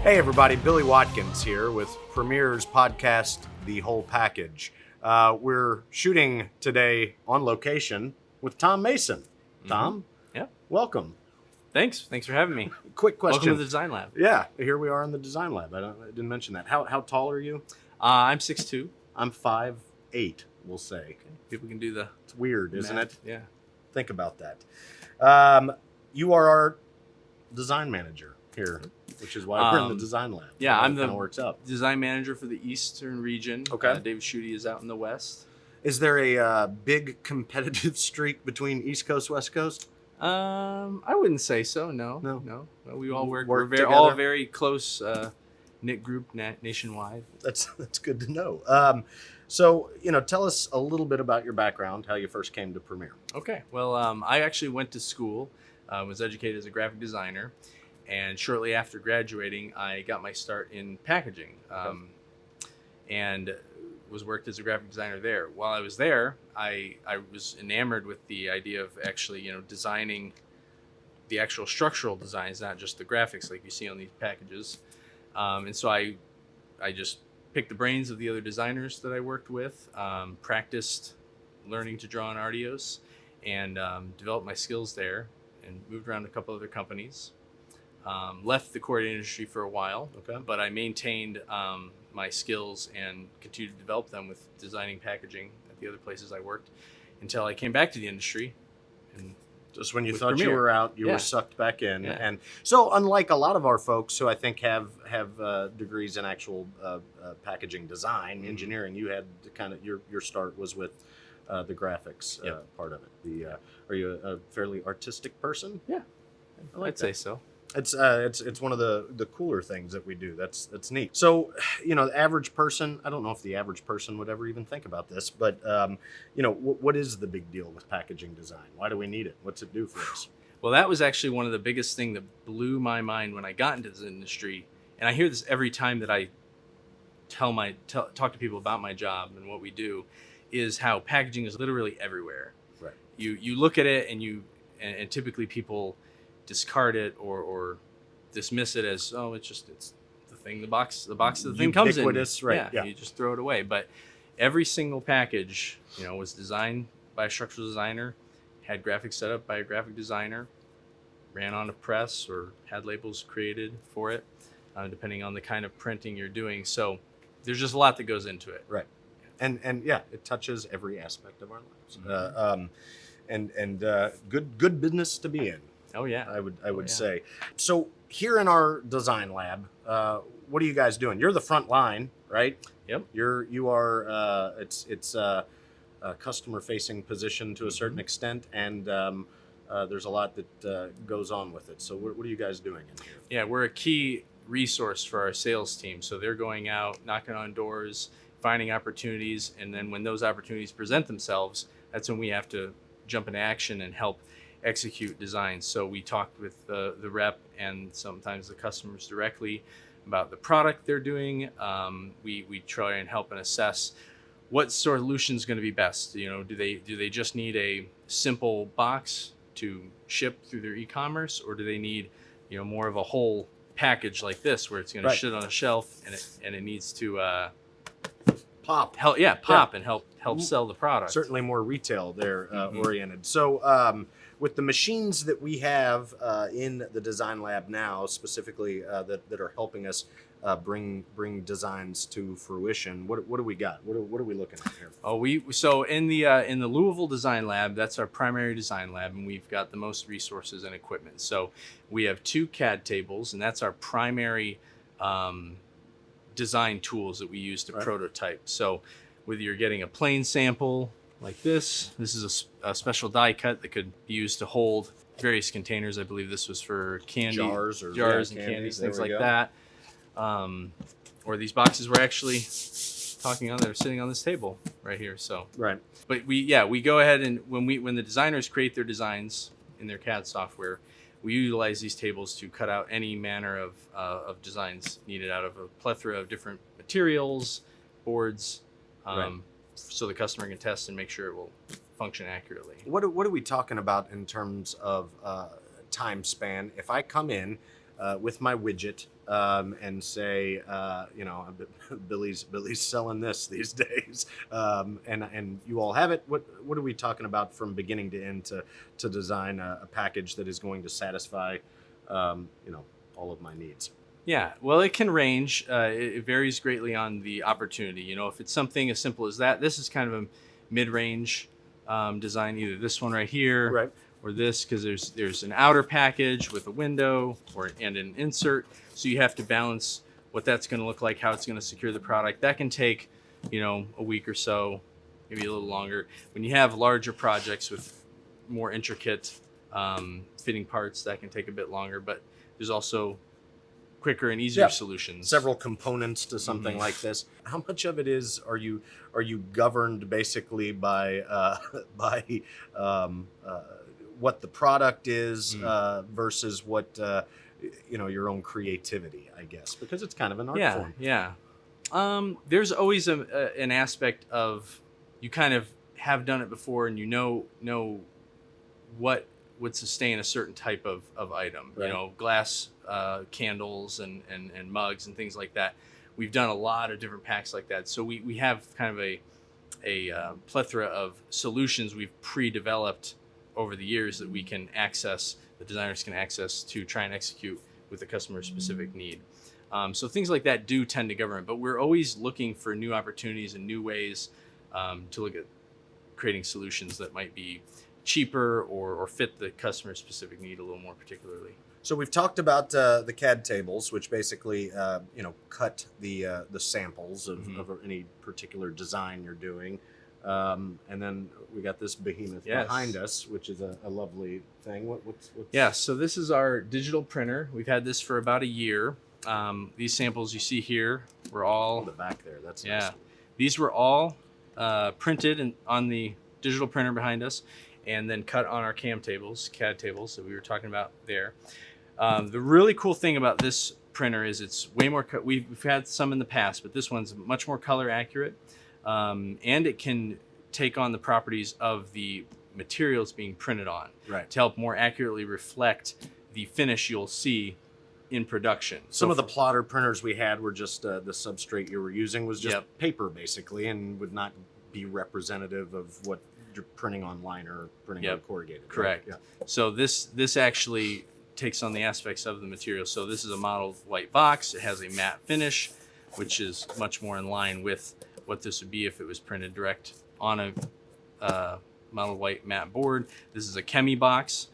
Hey everybody, Billy Watkins here with Premier's podcast, The Whole Package. We're shooting today on location with Tom Mason. Tom, Yeah. welcome. Thanks for having me. Quick question. Welcome to the Design Lab. Yeah, here we are in the Design Lab. I didn't mention that. How tall are you? I'm 6'2". I'm 5'8", we'll say. Okay. People can do the It's weird, isn't math. it? Yeah. Think about that. You are our design manager here, which is why we're in the Design Lab. Yeah, I'm kind the of works up. design manager for the Eastern region. Okay. David Schutte is out in the West. Is there a big competitive streak between East Coast, West Coast? I wouldn't say so. No. No. We all work. Work We're all together? very close, knit group nationwide. That's good to know. So, tell us a little bit about your background, how you first came to Premiere. Okay. Well, I actually went to school. Was educated as a graphic designer, and shortly after graduating, I got my start in packaging, and was worked as a graphic designer there. While I was there, I was enamored with the idea of actually, designing the actual structural designs, not just the graphics like you see on these packages. And so I just picked the brains of the other designers that I worked with, practiced learning to draw on Artios, and developed my skills there, and moved around a couple other companies. Left the coordinating industry for a while, but I maintained my skills and continued to develop them with designing packaging at the other places I worked until I came back to the industry. And just when you with thought you Premiere. were out, you Yeah. were sucked back in. Yeah. And so, unlike a lot of our folks who I think have degrees in actual packaging design, engineering, you had kind of your start was with the graphics part of it. Are you a fairly artistic person? Yeah, I like I'd say so. It's one of the cooler things that we do. That's neat. So, the average person, I don't know if the average person would ever even think about this, but what is the big deal with packaging design? Why do we need it? What's it do for us? Well, that was actually one of the biggest things that blew my mind when I got into this industry. And I hear this every time that I talk to people about my job and what we do, is how packaging is literally everywhere. Right. You look at it and typically people discard it or dismiss it as, it's the thing, the box of the thing comes in. Ubiquitous, right? Yeah. You just throw it away. But every single package, was designed by a structural designer, had graphics set up by a graphic designer, ran on a press or had labels created for it, depending on the kind of printing you're doing. So there's just a lot that goes into it. Right. And yeah, it touches every aspect of our lives. Good business to be in. Oh yeah, I would say. So here in our design lab, what are you guys doing? You're the front line, right? Yep. You are. It's a customer facing position to a certain extent, and there's a lot that goes on with it. So what are you guys doing in here? Yeah, we're a key resource for our sales team. So they're going out, knocking on doors, finding opportunities, and then when those opportunities present themselves, that's when we have to jump into action and help execute designs. So we talked with the rep and sometimes the customers directly about the product they're doing. We try and help and assess what solution is going to be best. Do they just need a simple box to ship through their e-commerce, or do they need more of a whole package like this where it's going to sit on a shelf and it needs to Pop. And help sell the product. Certainly more retail there oriented. So with the machines that we have in the design lab now, specifically that are helping us bring designs to fruition, what do we got? What are we looking at here? So in the Louisville Design Lab, that's our primary design lab, and we've got the most resources and equipment. So we have 2 CAD tables, and that's our primary design tools that we use to prototype. So whether you're getting a plain sample like this is a special die cut that could be used to hold various containers. I believe this was for candy jars and candies, candies, there things we like go. that. Or these boxes we're actually talking on, they're sitting on this table right here. So Right. but we go ahead and when the designers create their designs in their CAD software, we utilize these tables to cut out any manner of designs needed out of a plethora of different materials, boards, so the customer can test and make sure it will function accurately. What are we talking about in terms of time span? If I come in with my widget and say, Billy's selling this these days, and you all have it. What are we talking about from beginning to end to design a package that is going to satisfy, all of my needs? Yeah, well, it can range. It varies greatly on the opportunity. If it's something as simple as that, this is kind of a mid-range design, either this one right here, Right. or this, because there's an outer package with a window and an insert, so you have to balance what that's going to look like, how it's going to secure the product. That can take, a week or so, maybe a little longer. When you have larger projects with more intricate fitting parts, that can take a bit longer. But there's also quicker and easier solutions. Several components to something like this. How much of it are you governed basically by what the product is versus what your own creativity, I guess, because it's kind of an art form. Yeah. There's always an aspect of, you kind of have done it before, and you know what would sustain a certain type of item. Right. Glass candles and mugs and things like that. We've done a lot of different packs like that, so we have kind of a plethora of solutions we've pre-developed over the years that we can access, the designers can access to try and execute with the customer's specific need. So things like that do tend to govern, but we're always looking for new opportunities and new ways to look at creating solutions that might be cheaper or fit the customer's specific need a little more particularly. So we've talked about the CAD tables, which basically cut the samples of any particular design you're doing, and then we got this behemoth behind us, which is a lovely thing. What's Yeah, so this is our digital printer. We've had this for about a year. These samples you see here were all the back there. That's yeah. Nice. These were all printed on the digital printer behind us, and then cut on our CAD tables that we were talking about there. The really cool thing about this printer is it's way more. We've had some in the past, but this one's much more color accurate, and it can take on the properties of the materials being printed on, right, to help more accurately reflect the finish you'll see in production. Some of the plotter printers we had were just the substrate you were using was just paper basically, and would not be representative of what you're printing online or printing on corrugated. Correct. Right? Yeah. So this actually takes on the aspects of the material. So this is a modeled white box. It has a matte finish, which is much more in line with what this would be if it was printed direct on a modeled white matte board. This is a Chemi box,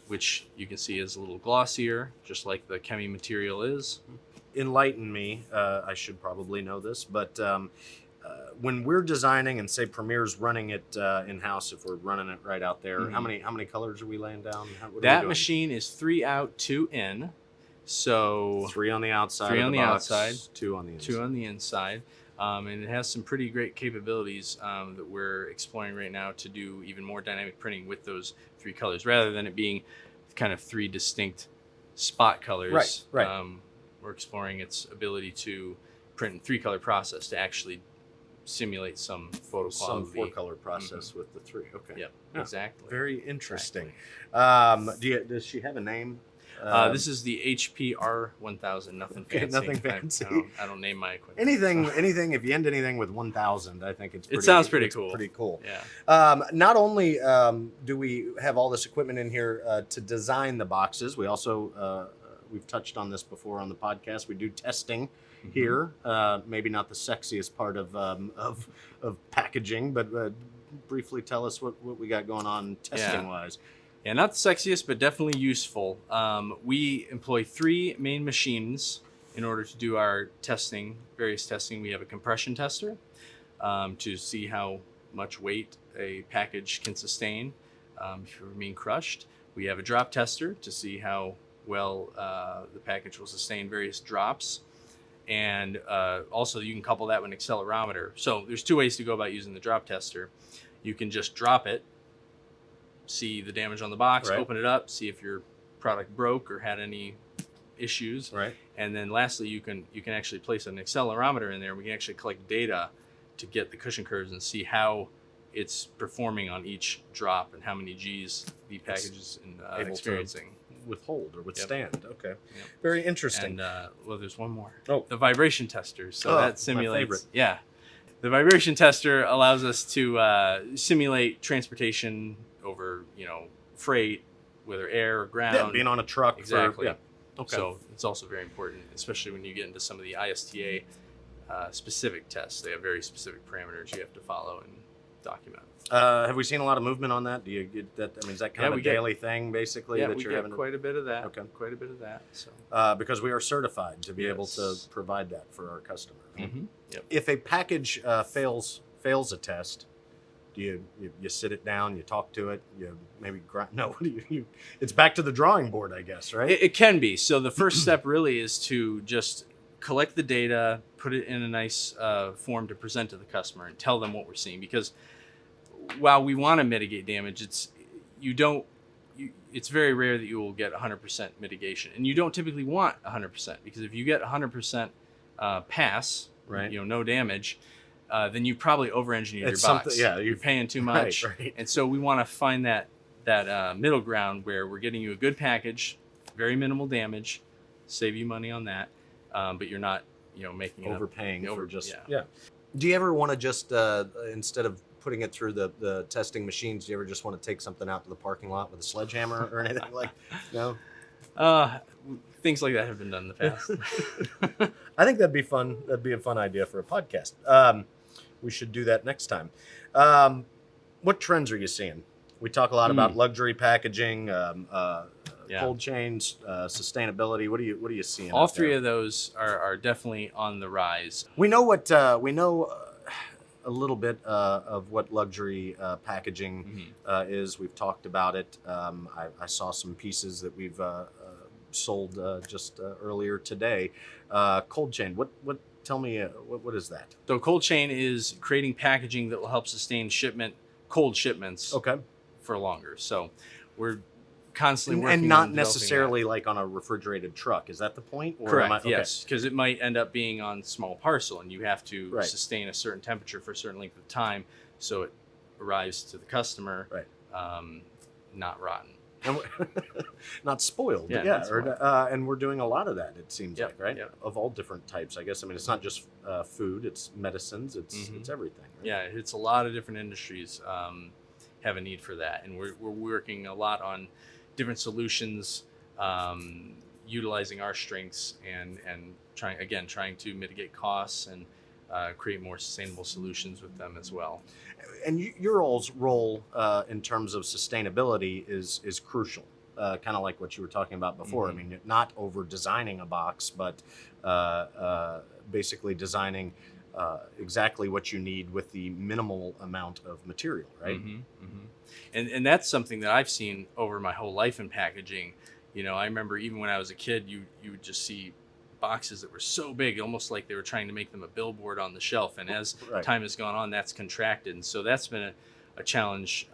which you can see is a little glossier, just like the Chemi material is. Enlighten me. I should probably know this, but when we're designing, and say Premiere's running it in-house, if we're running it right out there, how many colors are we laying down? That machine is 3 out, 2 in. So 3 on the outside. 3 on the outside, 2 on the inside. 2 on the inside. And it has some pretty great capabilities that we're exploring right now to do even more dynamic printing with those 3 colors, rather than it being kind of 3 distinct spot colors. Right. We're exploring its ability to print in 3-color process to actually simulate some photo quality. Some 4-color process with the 3. Okay. Yep. Yeah. Exactly. Very interesting. Exactly. Does she have a name? This is the HP R1000. Nothing fancy. Nothing fancy. I don't name my equipment. Anything. If you end anything with 1000, I think it sounds pretty cool. Pretty cool. Yeah. Not only do we have all this equipment in here to design the boxes, we also we've touched on this before on the podcast. We do testing here. Maybe not the sexiest part of packaging, but briefly tell us what we got going on testing wise. Yeah, not the sexiest, but definitely useful. We employ 3 main machines in order to do our testing, various testing. We have a compression tester to see how much weight a package can sustain if you're being crushed. We have a drop tester to see how well the package will sustain various drops. And also you can couple that with an accelerometer. So there's 2 ways to go about using the drop tester. You can just drop it, see the damage on the box, open it up, see if your product broke or had any issues. Right. And then lastly, you can actually place an accelerometer in there. We can actually collect data to get the cushion curves and see how it's performing on each drop and how many G's the package is experiencing. withhold or withstand. Okay, Yep. very interesting. And well, there's one more. Oh. The vibration tester. So Oh, my that simulates. favorite. Yeah, the vibration tester allows us to simulate transportation over, freight, whether air or ground. Yeah, being on a truck. Exactly. Okay. So it's also very important, especially when you get into some of the ISTA specific tests. They have very specific parameters you have to follow and document. Have we seen a lot of movement on that? Do you get that? I mean, is that kind of a daily thing, basically, Yeah, that we you're get having? quite a bit of that. Okay. Quite a bit of that. So. Because we are certified to be able to Yes. provide that for our customer. Mm-hmm. Yep. If a package fails a test, do you sit it down, you talk to it, you maybe no? What do you? It's back to the drawing board, I guess, right? It can be. So the first step really is to just collect the data, put it in a nice form to present to the customer, and tell them what we're seeing. Because while we want to mitigate damage, it's very rare that you will get 100% mitigation, and you don't typically want 100%, because if you get 100% pass, Right. no damage, then you probably over-engineered It's your box. something- yeah, you're paying too much, right. and so we want to find that middle ground where we're getting you a good package, very minimal damage, save you money on that, but you're not, making it up. Overpaying for just yeah. yeah. Do you ever want to just instead of putting it through the testing machines, do you ever just want to take something out to the parking lot with a sledgehammer or anything like? No. Things like that have been done in the past. I think that'd be fun. That'd be a fun idea for a podcast. We should do that next time. What trends are you seeing? We talk a lot about luxury packaging, cold chains, sustainability. What are you seeing? All three of those are definitely on the rise. We know a little bit of what luxury packaging is. We've talked about it. I saw some pieces that we've sold just earlier today. Cold chain. What? Tell me. What is that? So cold chain is creating packaging that will help sustain cold shipments. Okay. For longer. So we're constantly working and on not developing necessarily that. like on a refrigerated truck. Is that the point? Or Correct. okay. Yes, because it might end up being on small parcel, and you have to Right. sustain a certain temperature for a certain length of time, so it arrives to the customer, Right. Not rotten. And not spoiled. Yeah, Yeah. not spoiled. And we're doing a lot of that. It seems Yep, like, right? yep. Of all different types, I guess. I mean, it's not just food. It's medicines. It's everything. Right? Yeah, it's a lot of different industries have a need for that, and we're working a lot on different solutions, utilizing our strengths and trying to mitigate costs and create more sustainable solutions with them as well. And your all's role in terms of sustainability is crucial. Kind of like what you were talking about before. Mm-hmm. I mean, not over designing a box, but basically designing exactly what you need with the minimal amount of material, right? And that's something that I've seen over my whole life in packaging. I remember even when I was a kid, you would just see boxes that were so big, almost like they were trying to make them a billboard on the shelf. And as Right. time has gone on, that's contracted. And so that's been a challenge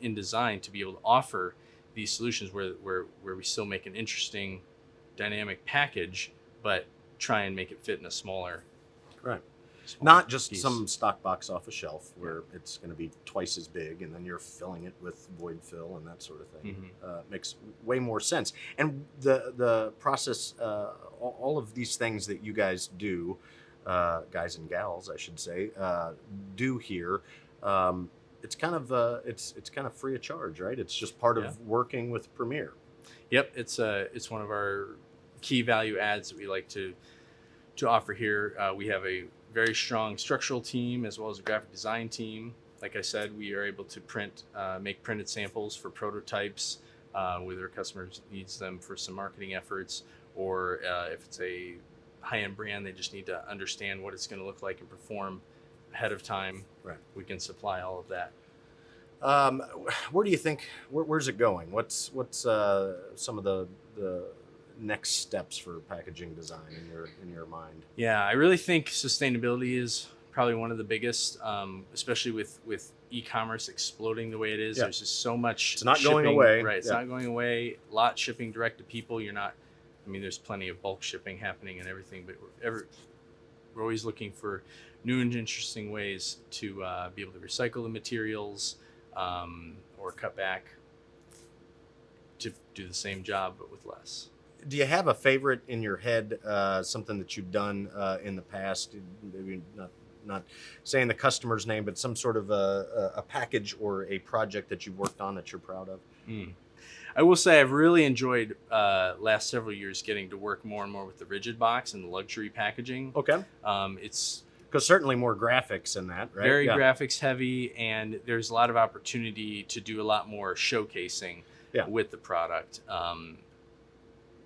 in design to be able to offer these solutions where we still make an interesting, dynamic package, but try and make it fit in a smaller. Right. Not just piece. some stock box off a shelf where it's going to be twice as big and then you're filling it with void fill and that sort of thing. Makes way more sense. And the process, all of these things that you guys do, guys and gals, I should say, do here. It's kind of free of charge, right? It's just part of working with Premier. Yep, it's one of our key value adds that we like to offer here. We have a very strong structural team as well as a graphic design team. Like I said, we are able to make printed samples for prototypes, whether a customer needs them for some marketing efforts, or if it's a high-end brand, they just need to understand what it's going to look like and perform ahead of time. Right. We can supply all of that. Where do you think? Where's it going? What's some of the next steps for packaging design in your mind? Yeah, I really think sustainability is probably one of the biggest, especially with e-commerce exploding the way it is. Yeah. There's just so much. It's not going shipping, away. Right, it's Yeah. not going away. Lot shipping direct to people. There's plenty of bulk shipping happening and everything, but we're always looking for new and interesting ways to be able to recycle the materials or cut back to do the same job but with less. Do you have a favorite in your head, something that you've done in the past? Maybe not saying the customer's name, but some sort of a package or a project that you've worked on that you're proud of? I will say I've really enjoyed last several years getting to work more and more with the rigid box and the luxury packaging. Okay. It's Because certainly more graphics in that, right? very Yeah. graphics heavy, and there's a lot of opportunity to do a lot more showcasing with the product,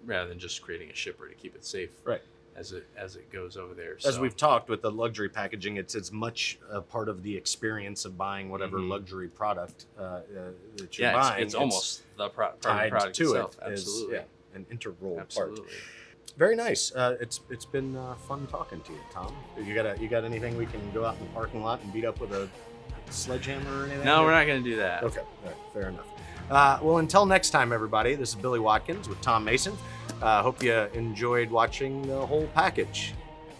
rather than just creating a shipper to keep it safe Right. as it goes over there. As So, we've talked with the luxury packaging, it's much a part of the experience of buying whatever luxury product that you're buying. it's almost the part of the tied product to itself. it. Absolutely. Is, an integral part. Absolutely. Very nice. It's been fun talking to you, Tom. You got anything we can go out in the parking lot and beat up with a sledgehammer or anything? No, we're not going to do that. Okay, all right, fair enough. Well, until next time, everybody, this is Billy Watkins with Tom Mason. Hope you enjoyed watching the whole package.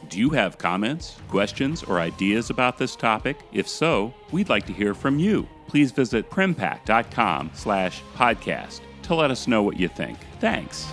Do you have comments, questions, or ideas about this topic? If so, we'd like to hear from you. Please visit primpack.com/podcast to let us know what you think. Thanks.